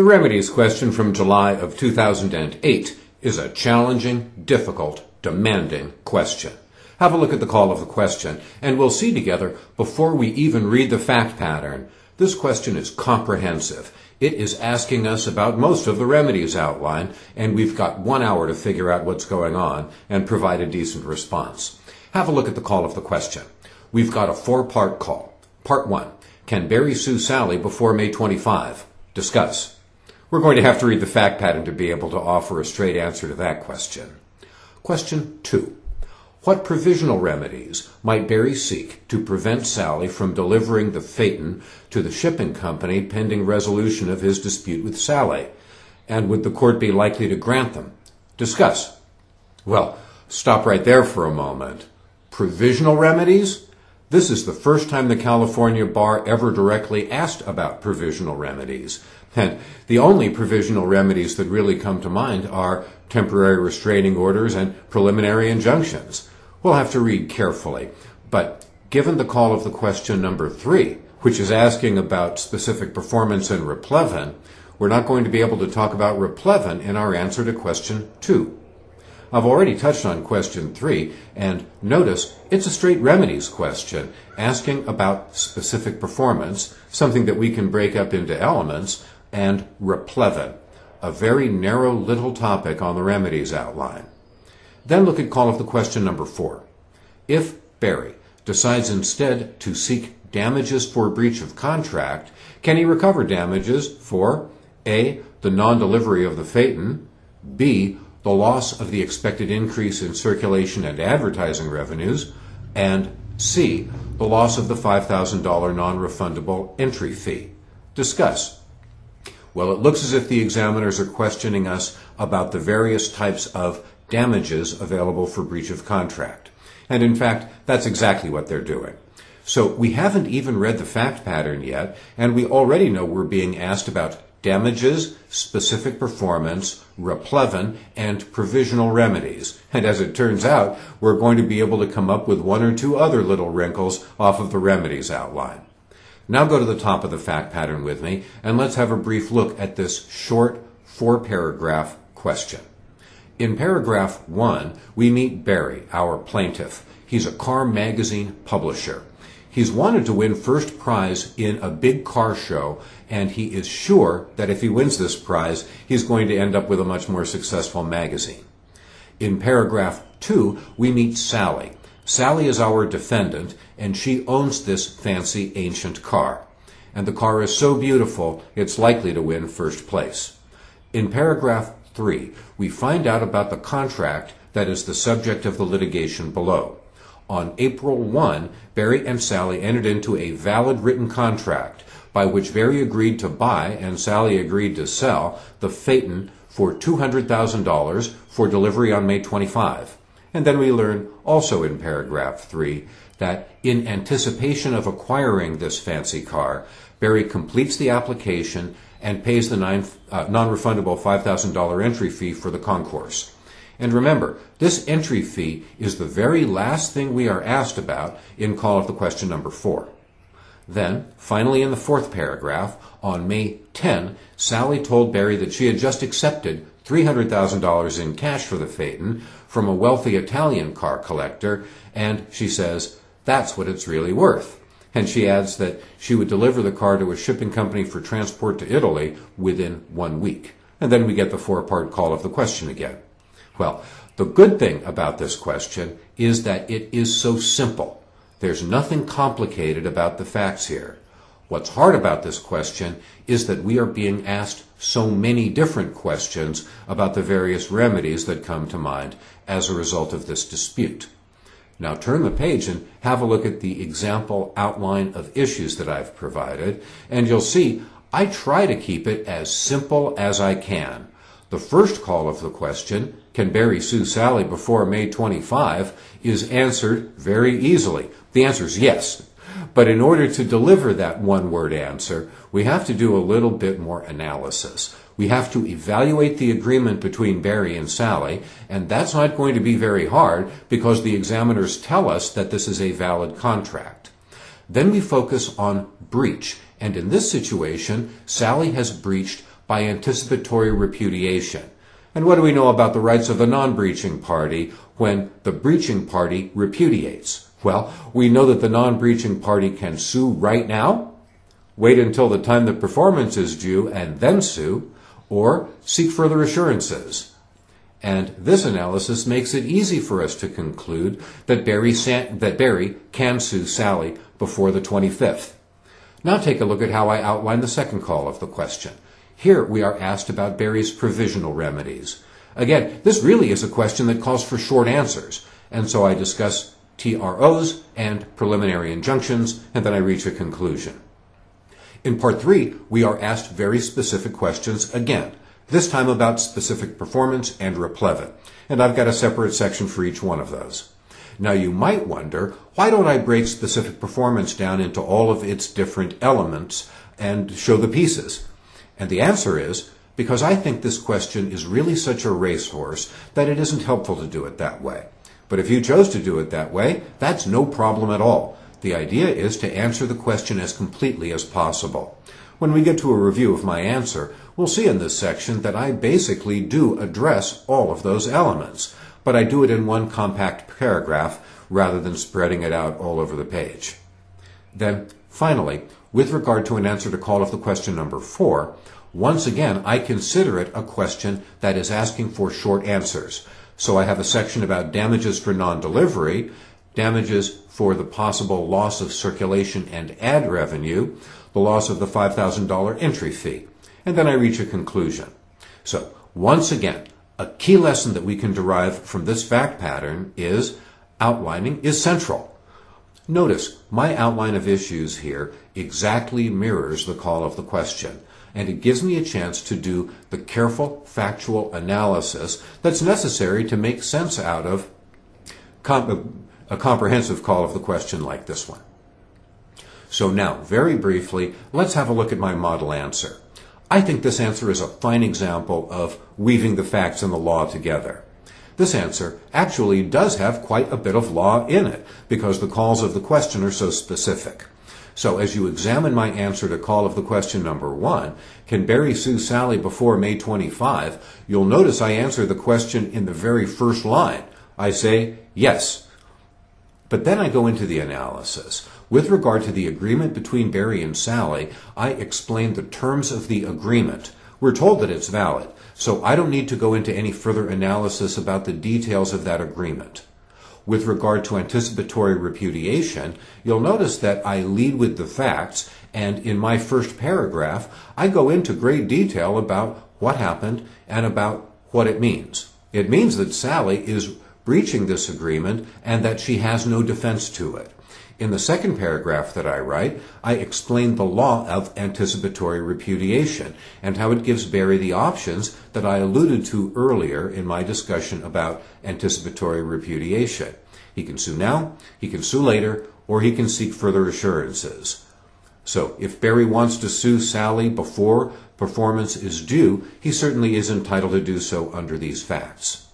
Remedies question from July of 2008 is a challenging, difficult, demanding question. Have a look at the call of the question, and we'll see together, before we even read the fact pattern, this question is comprehensive. It is asking us about most of the remedies outline, and we've got 1 hour to figure out what's going on and provide a decent response. Have a look at the call of the question. We've got a 4-part call. Part 1. Can Barry sue Sally before May 25? Discuss. We're going to have to read the fact pattern to be able to offer a straight answer to that question. Question 2. What provisional remedies might Barry seek to prevent Sally from delivering the phaeton to the shipping company pending resolution of his dispute with Sally? And would the court be likely to grant them? Discuss. Well, stop right there for a moment. Provisional remedies? This is the first time the California Bar ever directly asked about provisional remedies. And the only provisional remedies that really come to mind are temporary restraining orders and preliminary injunctions. We'll have to read carefully. But given the call of the question number 3, which is asking about specific performance in replevin, we're not going to be able to talk about replevin in our answer to question 2. I've already touched on question 3, and notice it's a straight remedies question, asking about specific performance, something that we can break up into elements, and replevin, a very narrow little topic on the remedies outline. Then look at call of the question number 4. If Barry decides instead to seek damages for breach of contract, can he recover damages for A, the non-delivery of the phaeton, B, the loss of the expected increase in circulation and advertising revenues, and C, the loss of the $5,000 non-refundable entry fee? Discuss. Well, it looks as if the examiners are questioning us about the various types of damages available for breach of contract. And in fact, that's exactly what they're doing. So we haven't even read the fact pattern yet, and we already know we're being asked about damages, specific performance, replevin, and provisional remedies. And as it turns out, we're going to be able to come up with 1 or 2 other little wrinkles off of the remedies outline. Now go to the top of the fact pattern with me, and let's have a brief look at this short 4-paragraph question. In paragraph 1, we meet Barry, our plaintiff. He's a car magazine publisher. He's wanted to win first prize in a big car show, and he is sure that if he wins this prize, he's going to end up with a much more successful magazine. In paragraph 2, we meet Sally. Sally is our defendant, and she owns this fancy ancient car. And the car is so beautiful, it's likely to win first place. In paragraph 3, we find out about the contract that is the subject of the litigation below. On April 1, Barry and Sally entered into a valid written contract by which Barry agreed to buy and Sally agreed to sell the phaeton for $200,000 for delivery on May 25. And then we learn, also in paragraph 3, that in anticipation of acquiring this fancy car, Barry completes the application and pays the non-refundable $5,000 entry fee for the concourse. And remember, this entry fee is the very last thing we are asked about in call of the question number 4. Then, finally in the 4th paragraph, on May 10, Sally told Barry that she had just accepted $300,000 in cash for the phaeton from a wealthy Italian car collector, and she says, that's what it's really worth. And she adds that she would deliver the car to a shipping company for transport to Italy within 1 week. And then we get the 4-part call of the question again. Well, the good thing about this question is that it is so simple. There's nothing complicated about the facts here. What's hard about this question is that we are being asked so many different questions about the various remedies that come to mind as a result of this dispute. Now turn the page and have a look at the example outline of issues that I've provided, and you'll see I try to keep it as simple as I can. The first call of the question, can Barry sue Sally before May 25, is answered very easily. The answer is yes. But in order to deliver that one-word answer, we have to do a little bit more analysis. We have to evaluate the agreement between Barry and Sally, and that's not going to be very hard because the examiners tell us that this is a valid contract. Then we focus on breach, and in this situation, Sally has breached by anticipatory repudiation. And what do we know about the rights of the non-breaching party when the breaching party repudiates? Well, we know that the non-breaching party can sue right now, wait until the time the performance is due and then sue, or seek further assurances. And this analysis makes it easy for us to conclude that Barry can sue Sally before the 25th. Now take a look at how I outline the second call of the question. Here we are asked about Barry's provisional remedies. Again, this really is a question that calls for short answers, and so I discuss TROs and preliminary injunctions, and then I reach a conclusion. In Part 3, we are asked very specific questions again, this time about specific performance and replevin, and I've got a separate section for each one of those. Now you might wonder, why don't I break specific performance down into all of its different elements and show the pieces? And the answer is, because I think this question is really such a racehorse that it isn't helpful to do it that way. But if you chose to do it that way, that's no problem at all. The idea is to answer the question as completely as possible. When we get to a review of my answer, we'll see in this section that I basically do address all of those elements, but I do it in one compact paragraph rather than spreading it out all over the page. Then, finally, with regard to an answer to call of the question number 4, once again, I consider it a question that is asking for short answers. So I have a section about damages for non-delivery, damages for the possible loss of circulation and ad revenue, the loss of the $5,000 entry fee, and then I reach a conclusion. So, once again, a key lesson that we can derive from this fact pattern is outlining is central. Notice, my outline of issues here exactly mirrors the call of the question, and it gives me a chance to do the careful, factual analysis that's necessary to make sense out of a comprehensive call of the question like this one. So now, very briefly, let's have a look at my model answer. I think this answer is a fine example of weaving the facts and the law together. This answer actually does have quite a bit of law in it, because the calls of the question are so specific. So as you examine my answer to call of the question number 1, can Barry sue Sally before May 25, you'll notice I answer the question in the very first line. I say, yes. But then I go into the analysis. With regard to the agreement between Barry and Sally, I explain the terms of the agreement. We're told that it's valid, so I don't need to go into any further analysis about the details of that agreement. With regard to anticipatory repudiation, you'll notice that I lead with the facts, and in my first paragraph, I go into great detail about what happened and about what it means. It means that Sally is breaching this agreement and that she has no defense to it. In the second paragraph that I write, I explain the law of anticipatory repudiation and how it gives Barry the options that I alluded to earlier in my discussion about anticipatory repudiation. He can sue now, he can sue later, or he can seek further assurances. So if Barry wants to sue Sally before performance is due, he certainly is entitled to do so under these facts.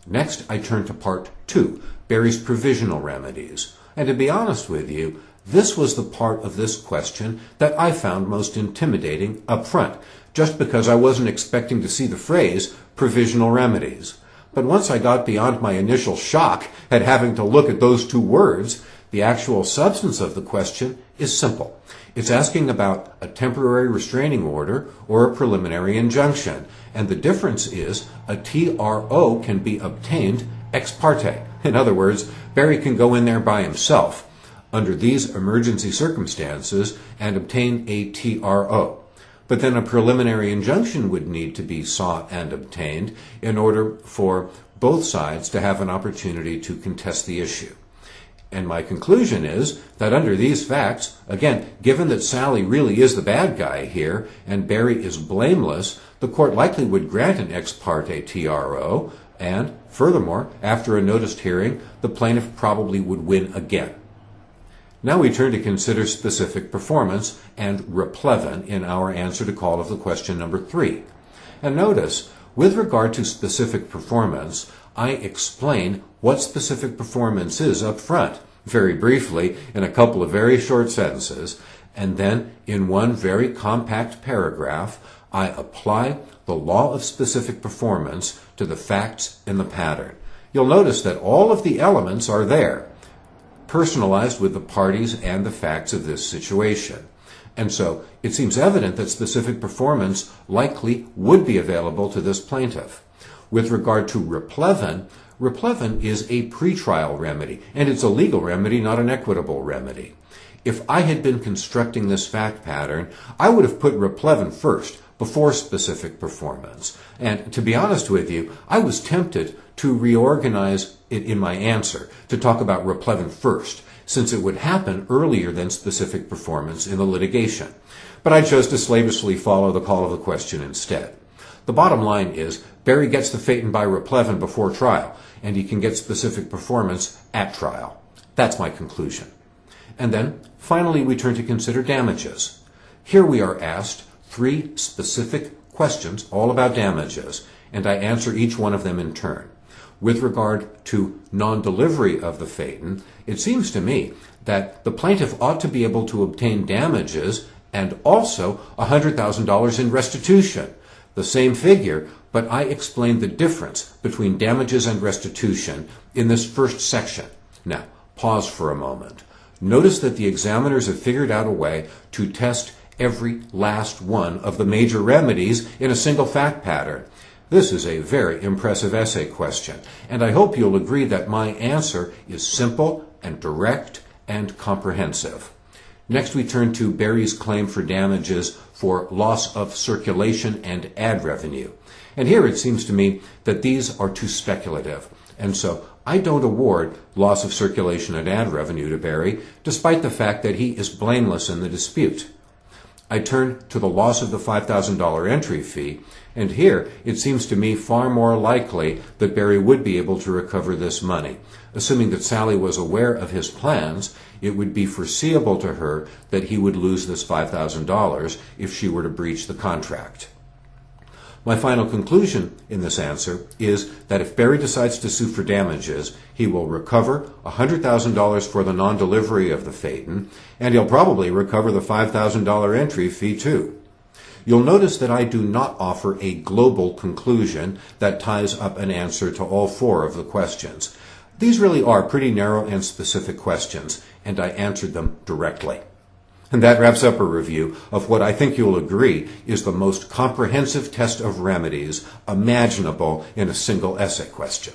Next, I turn to Part 2, Barry's provisional remedies. And to be honest with you, this was the part of this question that I found most intimidating up front, just because I wasn't expecting to see the phrase provisional remedies. But once I got beyond my initial shock at having to look at those two words, the actual substance of the question is simple. It's asking about a temporary restraining order or a preliminary injunction, and the difference is a TRO can be obtained ex parte. In other words, Barry can go in there by himself under these emergency circumstances and obtain a TRO. But then a preliminary injunction would need to be sought and obtained in order for both sides to have an opportunity to contest the issue. And my conclusion is that under these facts, again, given that Sally really is the bad guy here and Barry is blameless, the court likely would grant an ex parte TRO, and furthermore, after a noticed hearing, the plaintiff probably would win again. Now we turn to consider specific performance and replevin in our answer to call of the question number 3. And notice, with regard to specific performance, I explain what specific performance is up front, very briefly in a couple of very short sentences, and then in one very compact paragraph, I apply the law of specific performance to the facts in the pattern. You'll notice that all of the elements are there, personalized with the parties and the facts of this situation. And so it seems evident that specific performance likely would be available to this plaintiff. With regard to replevin, replevin is a pretrial remedy, and it's a legal remedy, not an equitable remedy. If I had been constructing this fact pattern, I would have put replevin first, before specific performance. And to be honest with you, I was tempted to reorganize it in my answer, to talk about replevin first, since it would happen earlier than specific performance in the litigation. But I chose to slavishly follow the call of the question instead. The bottom line is, Barry gets the phaeton by replevin before trial, and he can get specific performance at trial. That's my conclusion. And then, finally, we turn to consider damages. Here we are asked 3 specific questions all about damages, and I answer each one of them in turn. With regard to non-delivery of the phaeton, it seems to me that the plaintiff ought to be able to obtain damages and also $100,000 in restitution. The same figure, but I explained the difference between damages and restitution in this first section. Now, pause for a moment. Notice that the examiners have figured out a way to test every last one of the major remedies in a single fact pattern. This is a very impressive essay question, and I hope you'll agree that my answer is simple and direct and comprehensive. Next, we turn to Barry's claim for damages for loss of circulation and ad revenue. And here it seems to me that these are too speculative, and so I don't award loss of circulation and ad revenue to Barry, despite the fact that he is blameless in the dispute. I turn to the loss of the $5,000 entry fee, and here it seems to me far more likely that Barry would be able to recover this money. Assuming that Sally was aware of his plans, it would be foreseeable to her that he would lose this $5,000 if she were to breach the contract. My final conclusion in this answer is that if Barry decides to sue for damages, he will recover $100,000 for the non-delivery of the phaeton, and he'll probably recover the $5,000 entry fee too. You'll notice that I do not offer a global conclusion that ties up an answer to all 4 of the questions. These really are pretty narrow and specific questions, and I answered them directly. And that wraps up a review of what I think you'll agree is the most comprehensive test of remedies imaginable in a single essay question.